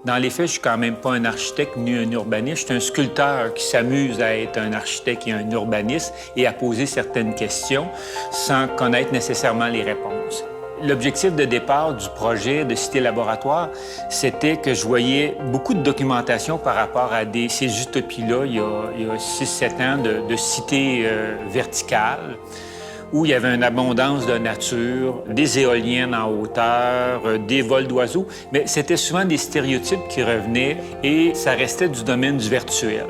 Dans les faits, je suis quand même pas un architecte ni un urbaniste. Je suis un sculpteur qui s'amuse à être un architecte et un urbaniste et à poser certaines questions sans connaître nécessairement les réponses. L'objectif de départ du projet de Cité Laboratoire, c'était que je voyais beaucoup de documentation par rapport à ces utopies-là, il y a 6-7 ans, de cités verticales, où il y avait une abondance de nature, des éoliennes en hauteur, des vols d'oiseaux, mais c'était souvent des stéréotypes qui revenaient et ça restait du domaine du virtuel.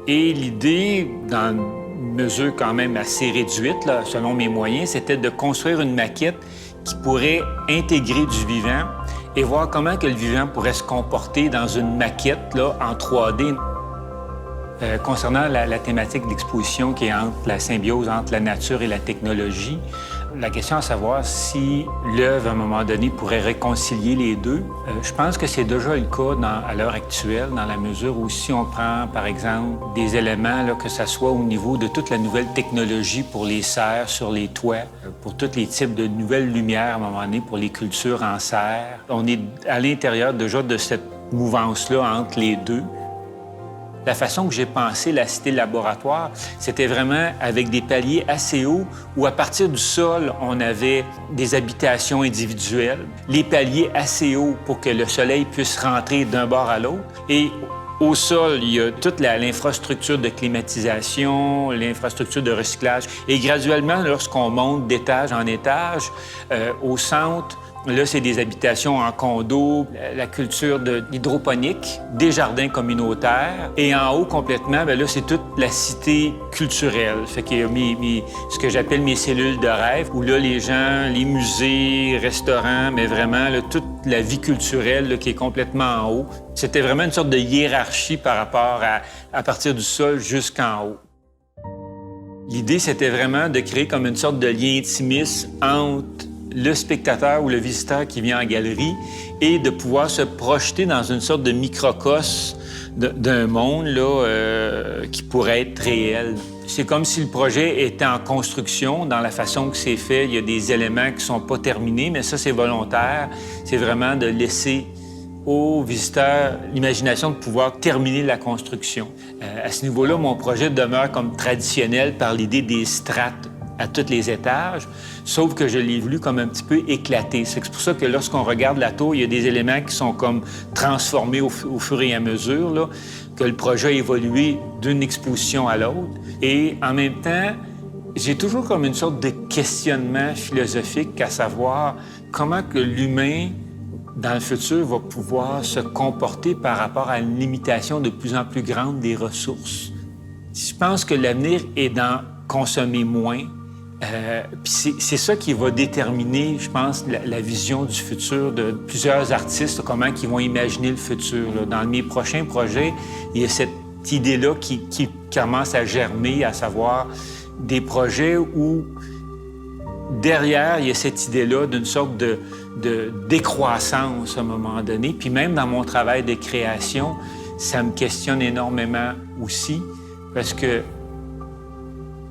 Et l'idée, dans une mesure quand même assez réduite, là, selon mes moyens, c'était de construire une maquette qui pourrait intégrer du vivant et voir comment que le vivant pourrait se comporter dans une maquette là, en 3D. Concernant la thématique de l'exposition qui est entre la symbiose entre la nature et la technologie, la question à savoir si l'œuvre, à un moment donné, pourrait réconcilier les deux, je pense que c'est déjà le cas à l'heure actuelle, dans la mesure où si on prend, par exemple, des éléments, là, que ce soit au niveau de toute la nouvelle technologie pour les serres sur les toits, pour tous les types de nouvelles lumières, à un moment donné, pour les cultures en serre, on est à l'intérieur déjà de cette mouvance-là entre les deux. La façon que j'ai pensé la cité laboratoire, c'était vraiment avec des paliers assez hauts où, à partir du sol, on avait des habitations individuelles, les paliers assez hauts pour que le soleil puisse rentrer d'un bord à l'autre. Et au sol, il y a toute l'infrastructure de climatisation, l'infrastructure de recyclage. Et graduellement, lorsqu'on monte d'étage en étage, au centre, là, c'est des habitations en condo, la culture de l'hydroponique, des jardins communautaires. Et en haut, complètement, bien là, c'est toute la cité culturelle. Fait qu'il y a ce que j'appelle mes cellules de rêve, où là, les gens, les musées, restaurants, mais vraiment, là, toute la vie culturelle là, qui est complètement en haut. C'était vraiment une sorte de hiérarchie par rapport à partir du sol jusqu'en haut. L'idée, c'était vraiment de créer comme une sorte de lien intimiste entre le spectateur ou le visiteur qui vient en galerie et de pouvoir se projeter dans une sorte de microcosme d'un monde là, qui pourrait être réel. C'est comme si le projet était en construction dans la façon que c'est fait. Il y a des éléments qui sont pas terminés, mais ça, c'est volontaire. C'est vraiment de laisser aux visiteurs l'imagination de pouvoir terminer la construction. À ce niveau-là, mon projet demeure comme traditionnel par l'idée des strates à tous les étages, sauf que je l'ai voulu comme un petit peu éclaté. C'est pour ça que lorsqu'on regarde la tour, il y a des éléments qui sont comme transformés au fur et à mesure, là, que le projet a évolué d'une exposition à l'autre. Et en même temps, j'ai toujours comme une sorte de questionnement philosophique à savoir comment que l'humain, dans le futur, va pouvoir se comporter par rapport à une limitation de plus en plus grande des ressources. Je pense que l'avenir est dans consommer moins. Puis c'est ça qui va déterminer, je pense, la vision du futur de plusieurs artistes, comment ils vont imaginer le futur. Là. Dans mes prochains projets, il y a cette idée-là qui commence à germer, à savoir des projets où, derrière, il y a cette idée-là d'une sorte de décroissance à un moment donné. Puis même dans mon travail de création, ça me questionne énormément aussi, parce que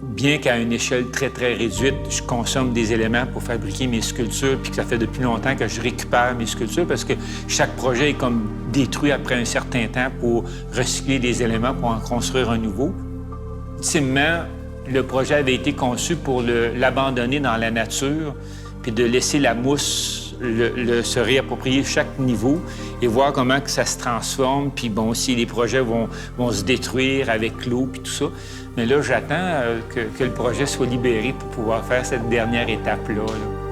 bien qu'à une échelle très, très réduite, je consomme des éléments pour fabriquer mes sculptures, puis que ça fait depuis longtemps que je récupère mes sculptures, parce que chaque projet est comme détruit après un certain temps pour recycler des éléments pour en construire un nouveau. Ultimement, le projet avait été conçu pour l'abandonner dans la nature, puis de laisser la mousse se réapproprier chaque niveau et voir comment que ça se transforme, puis bon, si les projets vont se détruire avec l'eau, puis tout ça. Mais là, j'attends que le projet soit libéré pour pouvoir faire cette dernière étape-là. Là.